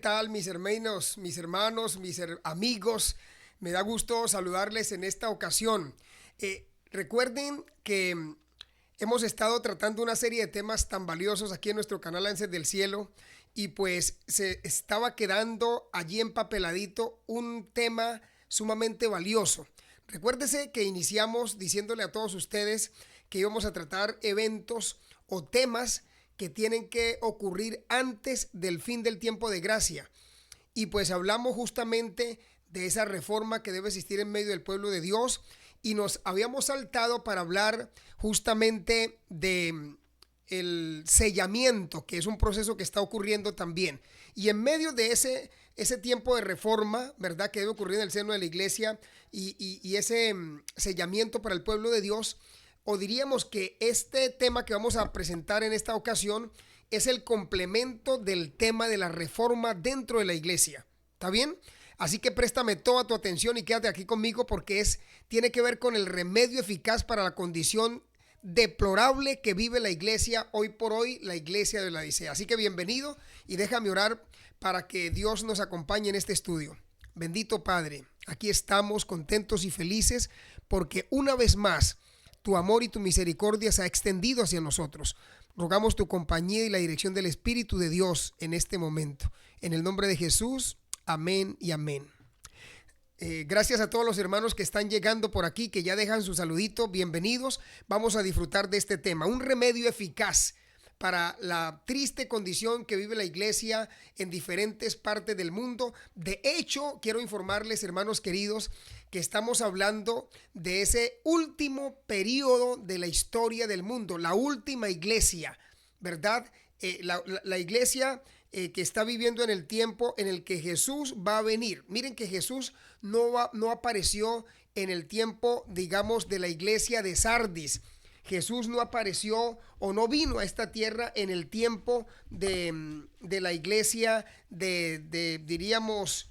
tal, mis hermanos, amigos? Me da gusto saludarles en esta ocasión. Recuerden que hemos estado tratando una serie de temas tan valiosos aquí en nuestro canal Ángeles del Cielo y pues se estaba quedando allí empapeladito un tema sumamente valioso. Recuérdese que iniciamos diciéndole a todos ustedes que íbamos a tratar eventos o temas que tienen que ocurrir antes del fin del tiempo de gracia. Y pues hablamos justamente de esa reforma que debe existir en medio del pueblo de Dios y nos habíamos saltado para hablar justamente de el sellamiento, que es un proceso que está ocurriendo también. Y en medio de ese tiempo de reforma, ¿verdad?, que debe ocurrir en el seno de la iglesia y ese sellamiento para el pueblo de Dios, o diríamos que este tema que vamos a presentar en esta ocasión es el complemento del tema de la reforma dentro de la iglesia. ¿Está bien? Así que préstame toda tu atención y quédate aquí conmigo porque tiene que ver con el remedio eficaz para la condición deplorable que vive la iglesia hoy por hoy, la iglesia de la Odisea. Así que bienvenido y déjame orar para que Dios nos acompañe en este estudio. Bendito Padre, aquí estamos contentos y felices porque una vez más tu amor y tu misericordia se ha extendido hacia nosotros. Rogamos tu compañía y la dirección del Espíritu de Dios en este momento. En el nombre de Jesús, amén y amén. Gracias a todos los hermanos que están llegando por aquí, que ya dejan su saludito. Bienvenidos. Vamos a disfrutar de este tema. Un remedio eficaz para la triste condición que vive la iglesia en diferentes partes del mundo. De hecho, quiero informarles, hermanos queridos, que estamos hablando de ese último periodo de la historia del mundo, la última iglesia, ¿verdad? La iglesia que está viviendo en el tiempo en el que Jesús va a venir. Miren que Jesús no apareció en el tiempo, digamos, de la iglesia de Sardis. Jesús no apareció o no vino a esta tierra en el tiempo de la iglesia diríamos,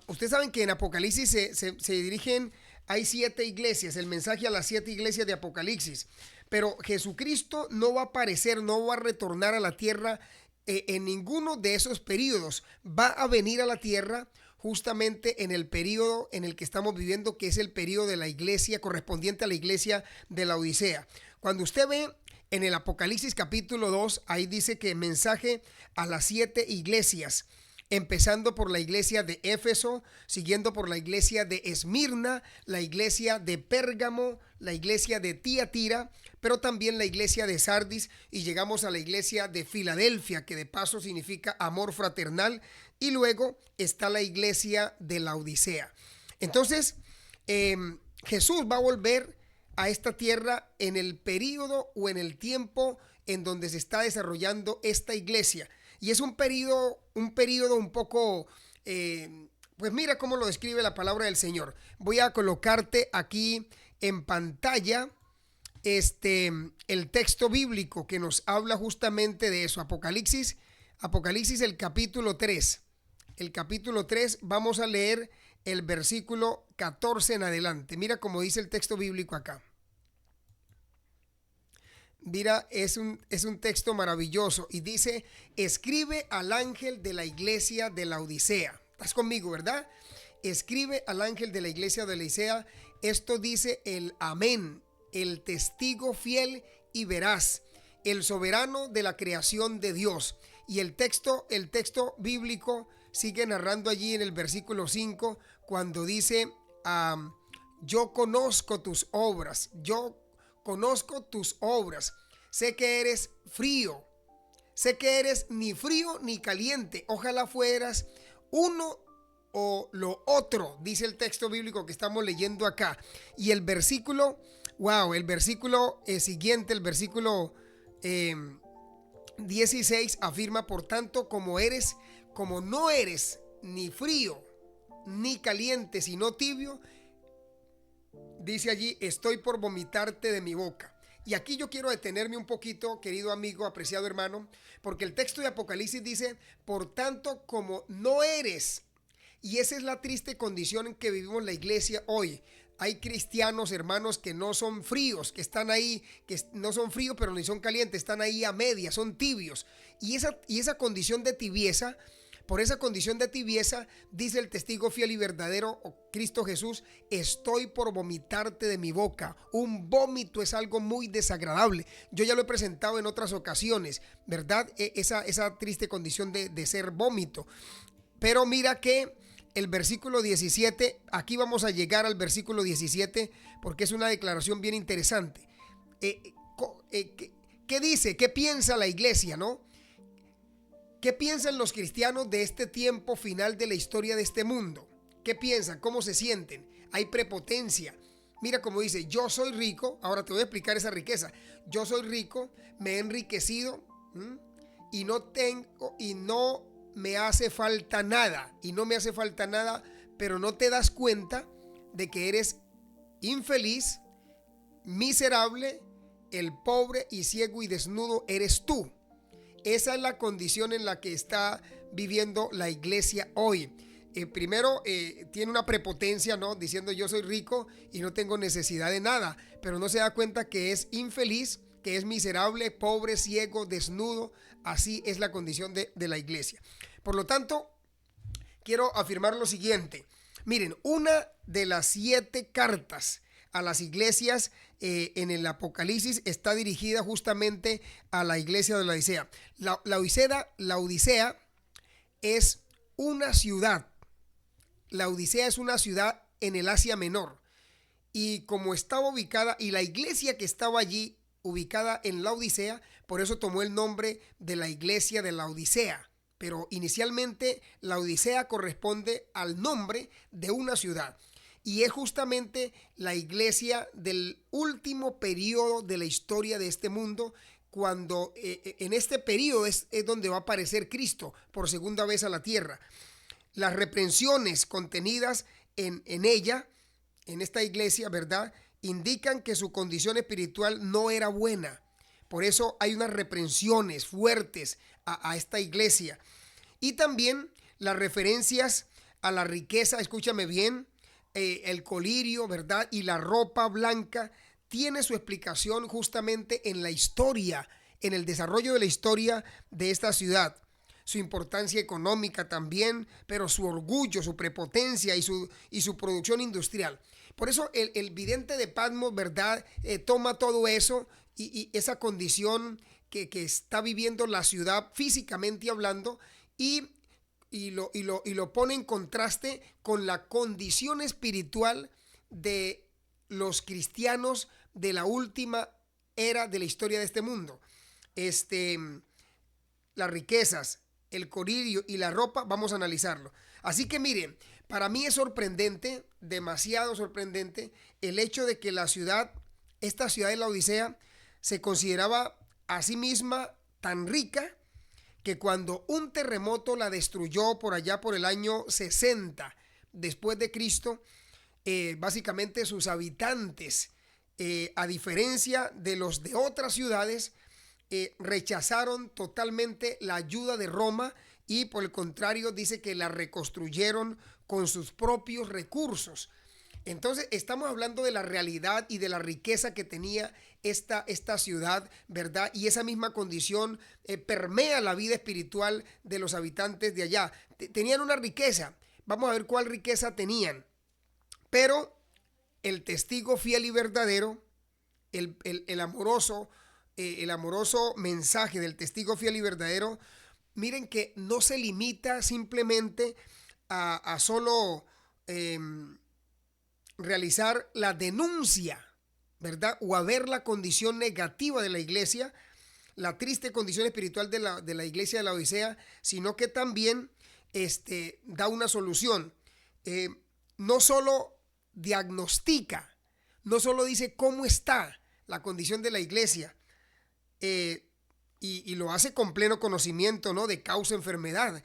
ustedes saben que en Apocalipsis se dirigen, hay 7 iglesias, el mensaje a las 7 iglesias de Apocalipsis, pero Jesucristo no va a aparecer, no va a retornar a la tierra en ninguno de esos periodos. Va a venir a la tierra justamente en el periodo en el que estamos viviendo, que es el periodo de la iglesia correspondiente a la iglesia de la Odisea. Cuando usted ve en el Apocalipsis capítulo 2, ahí dice que mensaje a las 7 iglesias, empezando por la iglesia de Éfeso, siguiendo por la iglesia de Esmirna, la iglesia de Pérgamo, la iglesia de Tiatira, pero también la iglesia de Sardis, y llegamos a la iglesia de Filadelfia, que de paso significa amor fraternal, y luego está la iglesia de la Odisea. Entonces, Jesús va a volver a esta tierra en el periodo o en el tiempo en donde se está desarrollando esta iglesia. Y es un periodo un poco, pues mira cómo lo describe la palabra del Señor. Voy a colocarte aquí en pantalla el texto bíblico que nos habla justamente de eso. Apocalipsis el capítulo 3. El capítulo 3, vamos a leer el versículo 14 en adelante. Mira cómo dice el texto bíblico acá. Mira, es un texto maravilloso y dice: escribe al ángel de la iglesia de la Odisea. ¿Estás conmigo, verdad? Escribe al ángel de la iglesia de la Odisea. Esto dice el amén, el testigo fiel y veraz, el soberano de la creación de Dios. Y el texto bíblico sigue narrando allí en el versículo 5 cuando dice, yo conozco tus obras, sé que eres frío, sé que eres ni frío ni caliente, ojalá fueras uno o lo otro, dice el texto bíblico que estamos leyendo acá. Y el versículo, siguiente, el versículo 16 afirma: por tanto, como no eres ni frío ni caliente, sino tibio, dice allí, estoy por vomitarte de mi boca. Y aquí yo quiero detenerme un poquito, querido amigo, apreciado hermano, porque el texto de Apocalipsis dice, por tanto, como no eres. Y esa es la triste condición en que vivimos la iglesia hoy. Hay cristianos, hermanos, que no son fríos, que están ahí, que no son fríos pero ni son calientes, están ahí a media, son tibios. Y esa condición de tibieza Por esa condición de tibieza, dice el testigo fiel y verdadero, Cristo Jesús: estoy por vomitarte de mi boca. Un vómito es algo muy desagradable. Yo ya lo he presentado en otras ocasiones, ¿verdad? Esa triste condición de ser vómito. Pero mira que el versículo 17, aquí vamos a llegar al versículo 17 porque es una declaración bien interesante. ¿Qué dice? ¿Qué piensa la iglesia, no? ¿Qué piensan los cristianos de este tiempo final de la historia de este mundo? ¿Qué piensan? ¿Cómo se sienten? Hay prepotencia. Mira cómo dice: yo soy rico. Ahora te voy a explicar esa riqueza. Yo soy rico, me he enriquecido, y no me hace falta nada. Y no me hace falta nada, pero no te das cuenta de que eres infeliz, miserable, el pobre y ciego y desnudo eres tú. Esa es la condición en la que está viviendo la iglesia hoy. Primero, tiene una prepotencia, ¿no? Diciendo: yo soy rico y no tengo necesidad de nada, pero no se da cuenta que es infeliz, que es miserable, pobre, ciego, desnudo. Así es la condición de la iglesia. Por lo tanto, quiero afirmar lo siguiente. Miren, una de las 7 cartas a las iglesias en el Apocalipsis está dirigida justamente a la iglesia de la Odisea. La Odisea es una ciudad. La Odisea es una ciudad en el Asia Menor. Y como estaba ubicada, y la iglesia que estaba allí ubicada en la Odisea, por eso tomó el nombre de la iglesia de la Odisea. Pero inicialmente la Odisea corresponde al nombre de una ciudad. Y es justamente la iglesia del último periodo de la historia de este mundo, cuando en este periodo es donde va a aparecer Cristo por segunda vez a la tierra. Las reprensiones contenidas en ella, en esta iglesia, ¿verdad?, indican que su condición espiritual no era buena. Por eso hay unas reprensiones fuertes a esta iglesia. Y también las referencias a la riqueza, escúchame bien, el colirio, ¿verdad?, y la ropa blanca, tiene su explicación justamente en la historia, en el desarrollo de la historia de esta ciudad. Su importancia económica también, pero su orgullo, su prepotencia y su producción industrial. Por eso el vidente de Patmos, ¿verdad?, toma todo eso y esa condición que está viviendo la ciudad físicamente hablando, y lo pone en contraste con la condición espiritual de los cristianos de la última era de la historia de este mundo. Las riquezas, el colirio y la ropa, vamos a analizarlo. Así que miren, para mí es sorprendente, demasiado sorprendente, el hecho de que esta ciudad de la Odisea, se consideraba a sí misma tan rica que cuando un terremoto la destruyó por allá por el año 60 después de Cristo, básicamente sus habitantes, a diferencia de los de otras ciudades, rechazaron totalmente la ayuda de Roma y por el contrario dice que la reconstruyeron con sus propios recursos. Entonces estamos hablando de la realidad y de la riqueza que tenía esta ciudad, ¿verdad? Y esa misma condición permea la vida espiritual de los habitantes de allá. Tenían una riqueza. Vamos a ver cuál riqueza tenían. Pero el testigo fiel y verdadero, el amoroso mensaje del testigo fiel y verdadero, miren que no se limita simplemente a solo realizar la denuncia, ¿verdad?, o a ver la condición negativa de la iglesia, la triste condición espiritual de la iglesia de la Odisea, sino que también da una solución. No solo diagnostica, no solo dice cómo está la condición de la iglesia, y lo hace con pleno conocimiento, ¿no?, de causa enfermedad,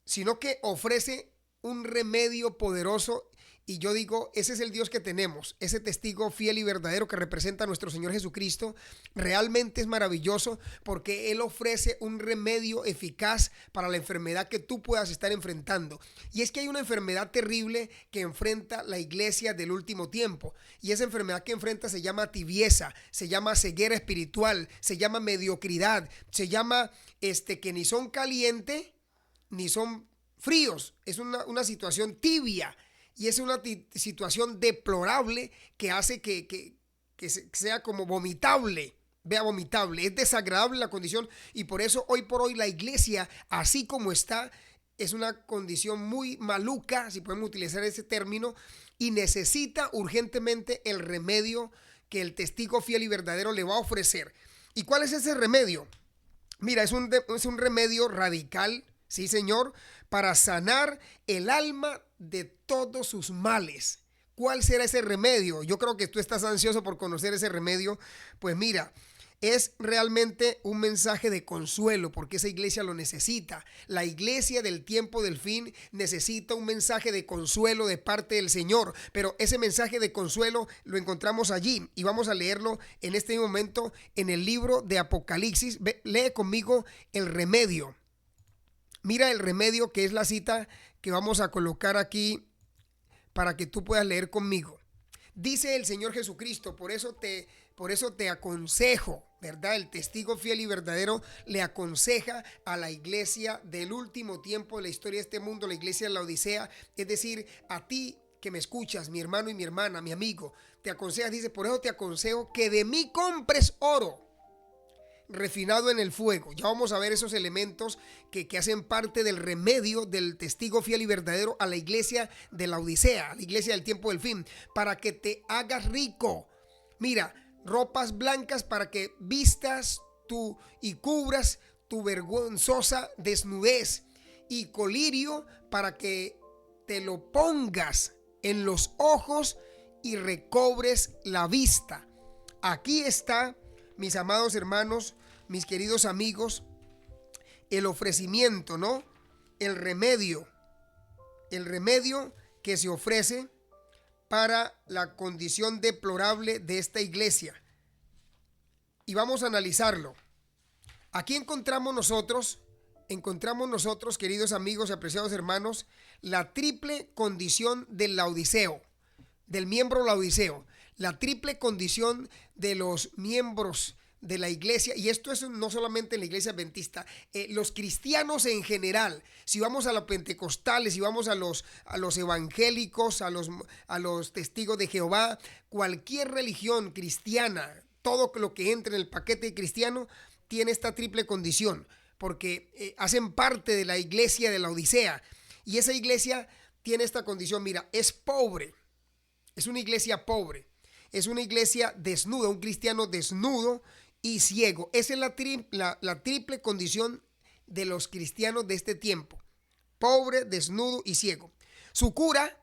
sino que ofrece un remedio poderoso. Y yo digo, ese es el Dios que tenemos, ese testigo fiel y verdadero que representa a nuestro Señor Jesucristo. Realmente es maravilloso porque Él ofrece un remedio eficaz para la enfermedad que tú puedas estar enfrentando. Y es que hay una enfermedad terrible que enfrenta la iglesia del último tiempo. Y esa enfermedad que enfrenta se llama tibieza, se llama ceguera espiritual, se llama mediocridad, se llama que ni son caliente ni son fríos, es una situación tibia y es una situación deplorable que hace que sea como vomitable. Vea, vomitable, es desagradable la condición y por eso hoy por hoy la iglesia, así como está, es una condición muy maluca, si podemos utilizar ese término, y necesita urgentemente el remedio que el testigo fiel y verdadero le va a ofrecer. ¿Y cuál es ese remedio? Mira, es un remedio radical, sí señor, para sanar el alma de todos sus males. ¿Cuál será ese remedio? Yo creo que tú estás ansioso por conocer ese remedio. Pues mira, es realmente un mensaje de consuelo porque esa iglesia lo necesita. La iglesia del tiempo del fin necesita un mensaje de consuelo de parte del Señor, pero ese mensaje de consuelo lo encontramos allí y vamos a leerlo en este momento en el libro de Apocalipsis. Lee conmigo el remedio. Mira el remedio, que es la cita que vamos a colocar aquí para que tú puedas leer conmigo. Dice el Señor Jesucristo, por eso te aconsejo, ¿verdad? El testigo fiel y verdadero le aconseja a la iglesia del último tiempo de la historia de este mundo, la iglesia de la Odisea, es decir, a ti que me escuchas, mi hermano y mi hermana, mi amigo, te aconseja, dice, por eso te aconsejo que de mí compres oro refinado en el fuego. Ya vamos a ver esos elementos que hacen parte del remedio del testigo fiel y verdadero a la iglesia de la Odisea, a la iglesia del tiempo del fin, para que te hagas rico. Mira, ropas blancas para que vistas tú y cubras tu vergonzosa desnudez, y colirio para que te lo pongas en los ojos y recobres la vista. Aquí está, mis amados hermanos, mis queridos amigos, el ofrecimiento, ¿no? El remedio que se ofrece para la condición deplorable de esta iglesia. Y vamos a analizarlo. Aquí encontramos nosotros, queridos amigos y apreciados hermanos, la triple condición del laodiceo, del miembro laodiceo, la triple condición de los miembros de la iglesia, y esto es no solamente en la iglesia adventista, los cristianos en general. Si vamos a los pentecostales, si vamos a los evangélicos, a los testigos de Jehová, cualquier religión cristiana, todo lo que entre en el paquete cristiano tiene esta triple condición, porque hacen parte de la iglesia de la Odisea, y esa iglesia tiene esta condición. Mira, es pobre, es una iglesia pobre, es una iglesia desnuda, un cristiano desnudo y ciego. Esa es la triple condición de los cristianos de este tiempo: pobre, desnudo y ciego. Su cura,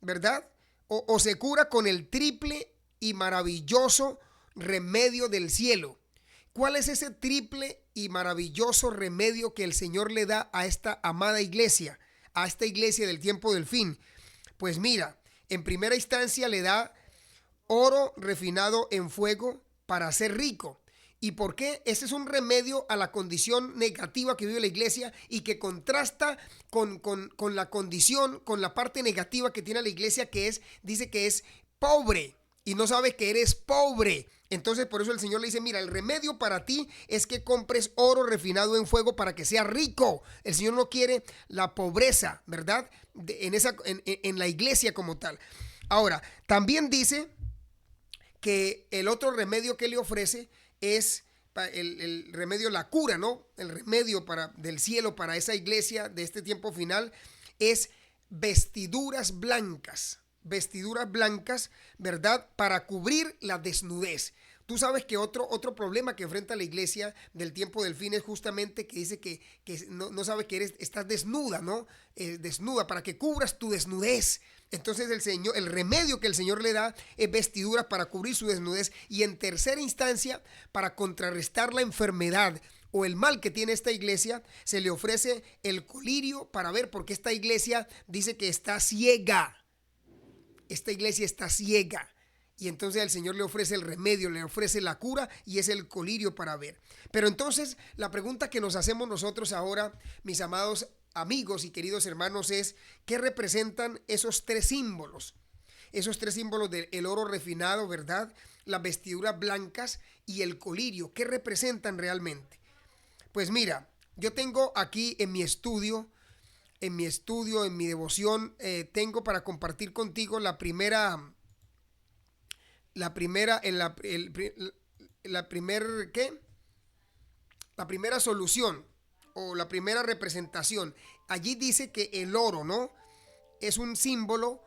¿verdad? O se cura con el triple y maravilloso remedio del cielo. ¿Cuál es ese triple y maravilloso remedio que el Señor le da a esta amada iglesia, a esta iglesia del tiempo del fin? Pues mira, en primera instancia le da oro refinado en fuego para ser rico. ¿Y por qué? Ese es un remedio a la condición negativa que vive la iglesia y que contrasta con la condición, con la parte negativa que tiene la iglesia, que dice que es pobre y no sabe que eres pobre. Entonces por eso el Señor le dice, mira, el remedio para ti es que compres oro refinado en fuego para que seas rico. El Señor no quiere la pobreza, ¿verdad? En la iglesia como tal. Ahora, también dice que el otro remedio que le ofrece es el remedio, la cura, ¿no? El remedio del cielo para esa iglesia de este tiempo final es vestiduras blancas, ¿verdad? Para cubrir la desnudez. Tú sabes que otro problema que enfrenta la iglesia del tiempo del fin es justamente que dice que no sabe que estás desnuda, ¿no? Desnuda, para que cubras tu desnudez. Entonces el remedio que el Señor le da es vestiduras para cubrir su desnudez, y en tercera instancia, para contrarrestar la enfermedad o el mal que tiene esta iglesia, se le ofrece el colirio para ver, porque esta iglesia dice que está ciega. Esta iglesia está ciega. Y entonces el Señor le ofrece el remedio, le ofrece la cura, y es el colirio para ver. Pero entonces la pregunta que nos hacemos nosotros ahora, mis amados amigos y queridos hermanos, es: ¿qué representan esos tres símbolos? Esos tres símbolos del oro refinado, ¿verdad? Las vestiduras blancas y el colirio. ¿Qué representan realmente? Pues mira, yo tengo aquí en mi estudio, en mi devoción, tengo para compartir contigo ¿qué? La primera solución o la primera representación. Allí dice que el oro, ¿no? Es un símbolo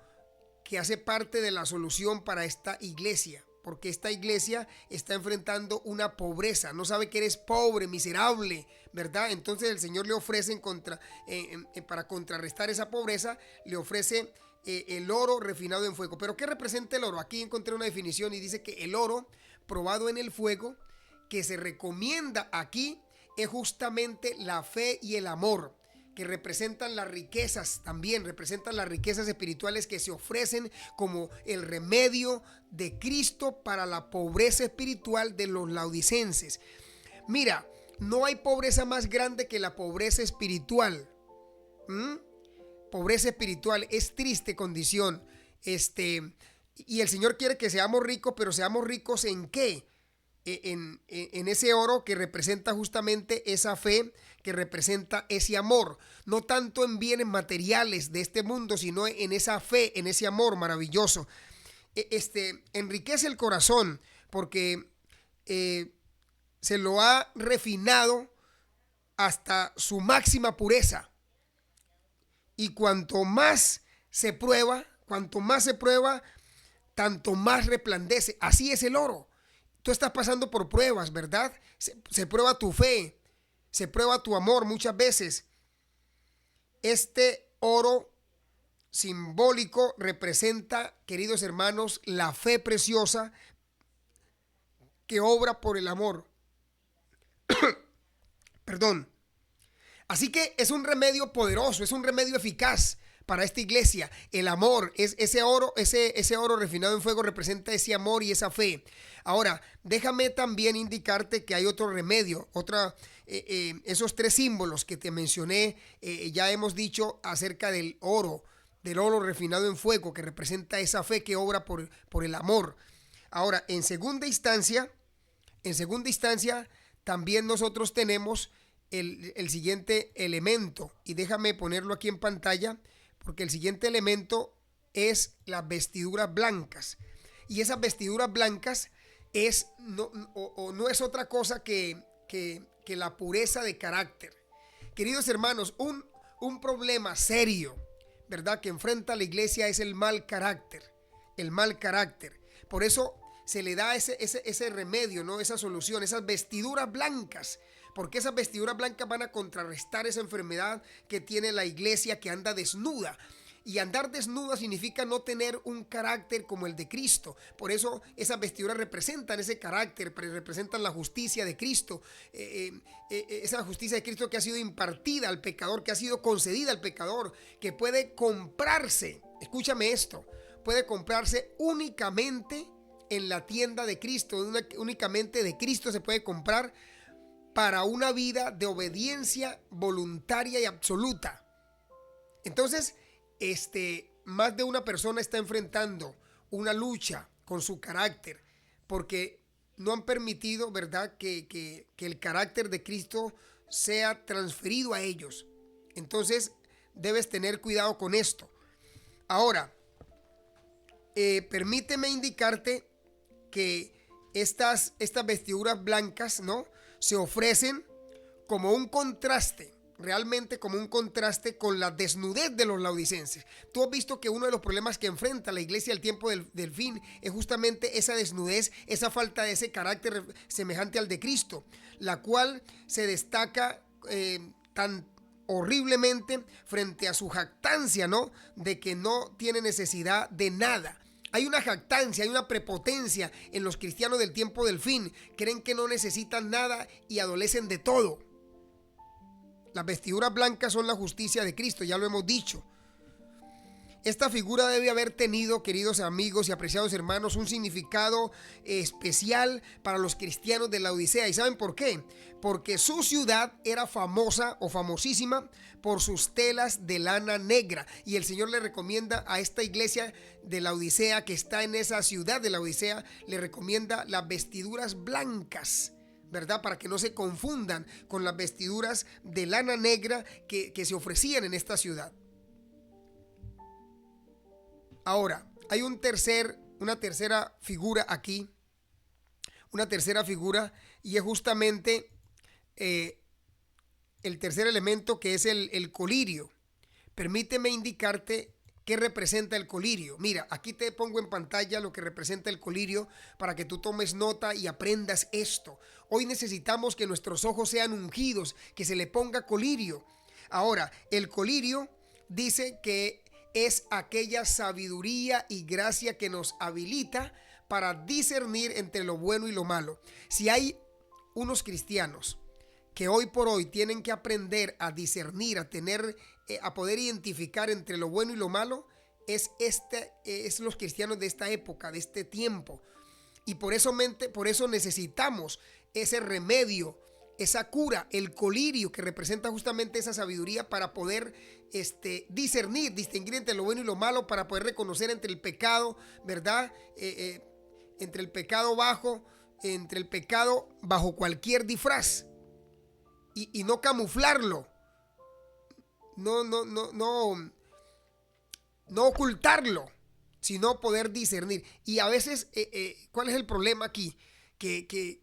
que hace parte de la solución para esta iglesia, porque esta iglesia está enfrentando una pobreza, no sabe que eres pobre, miserable, ¿verdad? Entonces el Señor le ofrece para contrarrestar esa pobreza, le ofrece el oro refinado en fuego. ¿Pero qué representa el oro? Aquí encontré una definición y dice que el oro probado en el fuego, que se recomienda aquí, es justamente la fe y el amor, que representan las riquezas, también representan las riquezas espirituales que se ofrecen como el remedio de Cristo para la pobreza espiritual de los laodicenses. Mira, no hay pobreza más grande que la pobreza espiritual. Pobreza espiritual es triste condición. Y el Señor quiere que seamos ricos, pero seamos ricos ¿en qué? En ese oro que representa justamente esa fe, que representa ese amor, no tanto en bienes materiales de este mundo, sino en esa fe, en ese amor maravilloso. Enriquece el corazón porque se lo ha refinado hasta su máxima pureza, y cuanto más se prueba, tanto más resplandece. Así es el oro. Tú estás pasando por pruebas, ¿verdad? Se prueba tu fe, se prueba tu amor muchas veces. Este oro simbólico representa, queridos hermanos, la fe preciosa que obra por el amor. Perdón. Así que es un remedio poderoso, es un remedio eficaz para esta iglesia. El amor, es ese oro refinado en fuego representa ese amor y esa fe. Ahora, déjame también indicarte que hay otro remedio, esos tres símbolos que te mencioné, ya hemos dicho acerca del oro refinado en fuego, que representa esa fe que obra por el amor. Ahora, en segunda instancia, también nosotros tenemos el siguiente elemento, y déjame ponerlo aquí en pantalla, porque el siguiente elemento es las vestiduras blancas. Y esas vestiduras blancas no es otra cosa que la pureza de carácter. Queridos hermanos, un problema serio, ¿verdad?, que enfrenta la iglesia es el mal carácter. El mal carácter. Por eso se le da ese remedio, ¿no? Esa solución, esas vestiduras blancas. Porque esas vestiduras blancas van a contrarrestar esa enfermedad que tiene la iglesia, que anda desnuda. Y andar desnuda significa no tener un carácter como el de Cristo. Por eso esas vestiduras representan ese carácter, representan la justicia de Cristo. Esa justicia de Cristo que ha sido impartida al pecador, que ha sido concedida al pecador, que puede comprarse, escúchame esto, puede comprarse únicamente en la tienda de Cristo. Únicamente de Cristo se puede comprar para una vida de obediencia voluntaria y absoluta. Entonces, más de una persona está enfrentando una lucha con su carácter, porque no han permitido, ¿verdad?, que el carácter de Cristo sea transferido a ellos. Entonces, debes tener cuidado con esto. Ahora, permíteme indicarte que estas vestiduras blancas, ¿no?, se ofrecen como un contraste, realmente como un contraste con la desnudez de los laodicenses. Tú has visto que uno de los problemas que enfrenta la iglesia al tiempo del fin es justamente esa desnudez, esa falta de ese carácter semejante al de Cristo, la cual se destaca tan horriblemente frente a su jactancia, ¿no?, de que no tiene necesidad de nada. Hay una jactancia, hay una prepotencia en los cristianos del tiempo del fin. Creen que no necesitan nada y adolecen de todo. Las vestiduras blancas son la justicia de Cristo, ya lo hemos dicho. Esta figura debe haber tenido, queridos amigos y apreciados hermanos, un significado especial para los cristianos de la Odisea. ¿Y saben por qué? Porque su ciudad era famosa o famosísima por sus telas de lana negra. Y el Señor le recomienda a esta iglesia de la Odisea, que está en esa ciudad de la Odisea, le recomienda las vestiduras blancas. ¿verdad? Para que no se confundan con las vestiduras de lana negra que se ofrecían en esta ciudad. Ahora, hay una tercera figura aquí, una tercera figura, y es justamente el tercer elemento, que es el colirio. Permíteme indicarte qué representa el colirio. Mira, aquí te pongo en pantalla lo que representa el colirio para que tú tomes nota y aprendas esto. Hoy necesitamos que nuestros ojos sean ungidos, que se le ponga colirio. Ahora, el colirio dice que es aquella sabiduría y gracia que nos habilita para discernir entre lo bueno y lo malo. Si hay unos cristianos que hoy por hoy tienen que aprender a discernir, a poder identificar entre lo bueno y lo malo, es los cristianos de esta época, de este tiempo. Y por eso necesitamos ese remedio, esa cura, el colirio, que representa justamente esa sabiduría para poder discernir, distinguir entre lo bueno y lo malo, para poder reconocer entre el pecado, ¿verdad? Entre el pecado bajo cualquier disfraz, y no camuflarlo, no ocultarlo, sino poder discernir. Y a veces, ¿cuál es el problema aquí? Que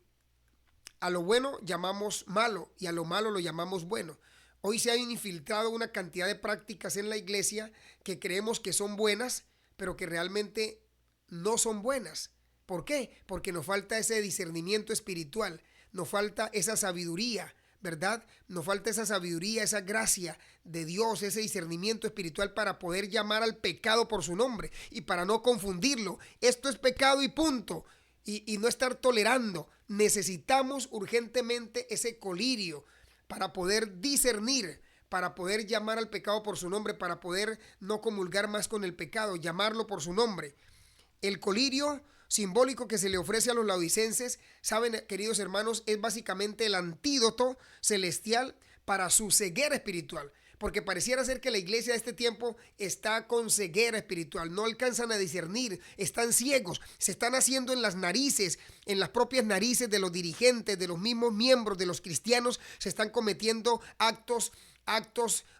a lo bueno llamamos malo y a lo malo lo llamamos bueno. Hoy se ha infiltrado una cantidad de prácticas en la iglesia que creemos que son buenas, pero que realmente no son buenas. ¿Por qué? Porque nos falta ese discernimiento espiritual, nos falta esa sabiduría, ¿verdad? Nos falta esa sabiduría, esa gracia de Dios, ese discernimiento espiritual para poder llamar al pecado por su nombre y para no confundirlo. Esto es pecado y punto. Y no estar tolerando. Necesitamos urgentemente ese colirio para poder discernir, para poder llamar al pecado por su nombre, para poder no comulgar más con el pecado, llamarlo por su nombre. El colirio simbólico que se le ofrece a los laodicenses, saben, queridos hermanos, es básicamente el antídoto celestial para su ceguera espiritual. Porque pareciera ser que la iglesia de este tiempo está con ceguera espiritual, no alcanzan a discernir, están ciegos, se están haciendo en las narices, en las propias narices de los dirigentes, de los mismos miembros de los cristianos, se están cometiendo actos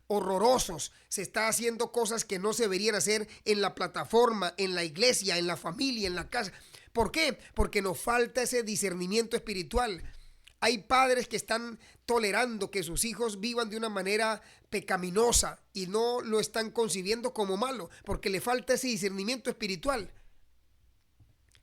horrorosos, se está haciendo cosas que no se deberían hacer en la plataforma, en la iglesia, en la familia, en la casa. ¿Por qué? Porque nos falta ese discernimiento espiritual. Hay padres que están tolerando que sus hijos vivan de una manera pecaminosa y no lo están concibiendo como malo, porque le falta ese discernimiento espiritual.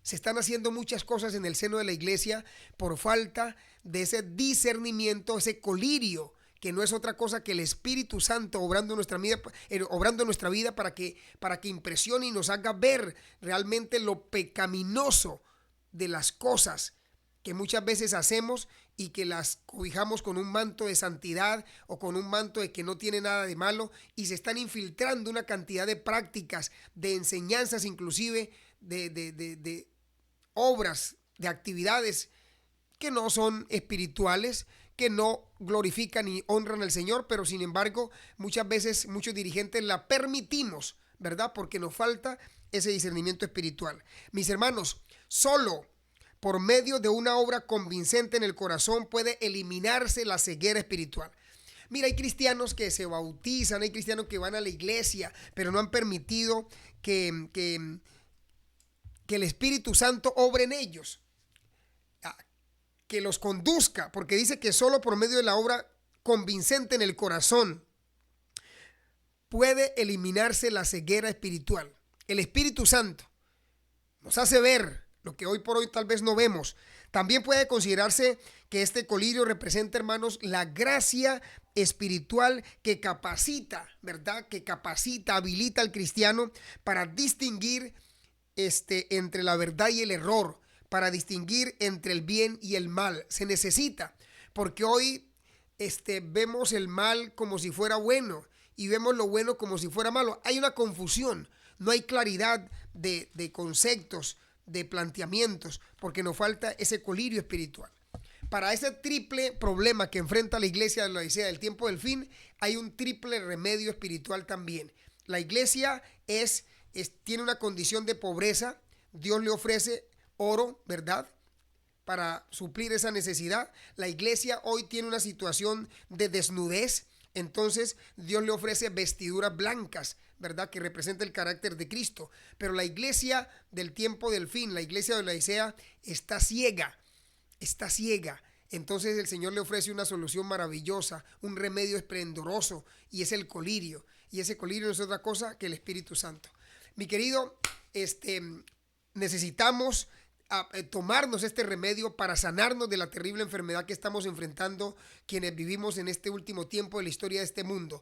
Se están haciendo muchas cosas en el seno de la iglesia por falta de ese discernimiento, ese colirio, que no es otra cosa que el Espíritu Santo obrando en nuestra vida para que impresione y nos haga ver realmente lo pecaminoso de las cosas que muchas veces hacemos y que las cobijamos con un manto de santidad o con un manto de que no tiene nada de malo, y se están infiltrando una cantidad de prácticas, de enseñanzas, inclusive de obras, de actividades que no son espirituales, que no glorifican ni honran al Señor, pero sin embargo muchas veces muchos dirigentes la permitimos, ¿verdad? Porque nos falta ese discernimiento espiritual. Mis hermanos, solo por medio de una obra convincente en el corazón puede eliminarse la ceguera espiritual. Mira, hay cristianos que se bautizan, hay cristianos que van a la iglesia, pero no han permitido que el Espíritu Santo obre en ellos, que los conduzca, porque dice que solo por medio de la obra convincente en el corazón puede eliminarse la ceguera espiritual. El Espíritu Santo nos hace ver lo que hoy por hoy tal vez no vemos. También puede considerarse que este colirio representa, hermanos, la gracia espiritual que capacita, ¿verdad? Que capacita, habilita al cristiano para distinguir entre la verdad y el error, para distinguir entre el bien y el mal. Se necesita, porque hoy vemos el mal como si fuera bueno y vemos lo bueno como si fuera malo. Hay una confusión, no hay claridad de conceptos, de planteamientos, porque nos falta ese colirio espiritual. Para ese triple problema que enfrenta la iglesia de la Odisea del tiempo del fin, hay un triple remedio espiritual también. La iglesia tiene una condición de pobreza. Dios le ofrece oro, ¿verdad? para suplir esa necesidad. La iglesia hoy tiene una situación de desnudez. Entonces Dios le ofrece vestiduras blancas, ¿verdad? Que representa el carácter de Cristo. Pero la iglesia del tiempo del fin, la iglesia de Laodicea, está ciega. Está ciega. Entonces el Señor le ofrece una solución maravillosa, un remedio esplendoroso, y es el colirio. Y ese colirio no es otra cosa que el Espíritu Santo. Mi querido, necesitamos tomarnos este remedio para sanarnos de la terrible enfermedad que estamos enfrentando quienes vivimos en este último tiempo de la historia de este mundo.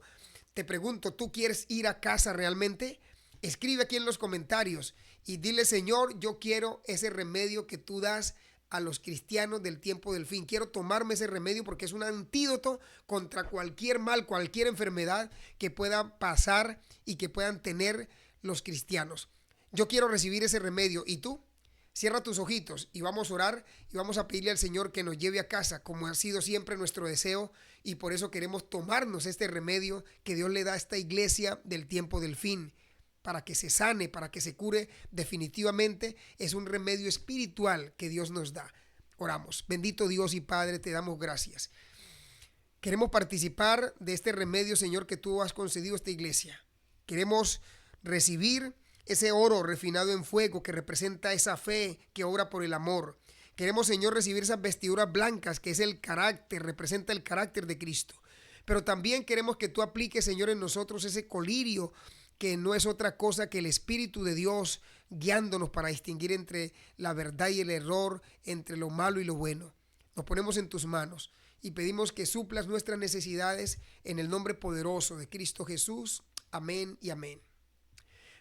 Te pregunto, ¿tú quieres ir a casa realmente? Escribe aquí en los comentarios y dile: Señor, yo quiero ese remedio que tú das a los cristianos del tiempo del fin. Quiero tomarme ese remedio porque es un antídoto contra cualquier mal, cualquier enfermedad que pueda pasar y que puedan tener los cristianos. Yo quiero recibir ese remedio. ¿Y tú? Cierra tus ojitos y vamos a orar y vamos a pedirle al Señor que nos lleve a casa, como ha sido siempre nuestro deseo, y por eso queremos tomarnos este remedio que Dios le da a esta iglesia del tiempo del fin, para que se sane, para que se cure definitivamente. Es un remedio espiritual que Dios nos da. Oramos. Bendito Dios y Padre, te damos gracias. Queremos participar de este remedio, Señor, que tú has concedido a esta iglesia. Queremos recibir ese oro refinado en fuego que representa esa fe que obra por el amor. Queremos, Señor, recibir esas vestiduras blancas que es el carácter, representa el carácter de Cristo. Pero también queremos que tú apliques, Señor, en nosotros ese colirio que no es otra cosa que el Espíritu de Dios guiándonos para distinguir entre la verdad y el error, entre lo malo y lo bueno. Nos ponemos en tus manos y pedimos que suplas nuestras necesidades en el nombre poderoso de Cristo Jesús. Amén y amén.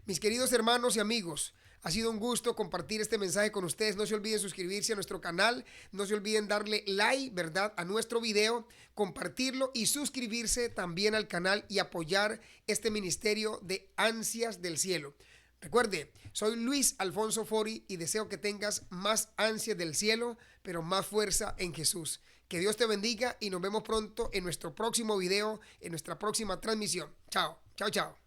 Mis queridos hermanos y amigos, ha sido un gusto compartir este mensaje con ustedes. No se olviden suscribirse a nuestro canal, no se olviden darle like, ¿verdad?, a nuestro video, compartirlo y suscribirse también al canal y apoyar este ministerio de Ansias del Cielo. Recuerde, soy Luis Alfonso Fori y deseo que tengas más ansias del cielo, pero más fuerza en Jesús. Que Dios te bendiga y nos vemos pronto en nuestro próximo video, en nuestra próxima transmisión. Chao, chao, chao.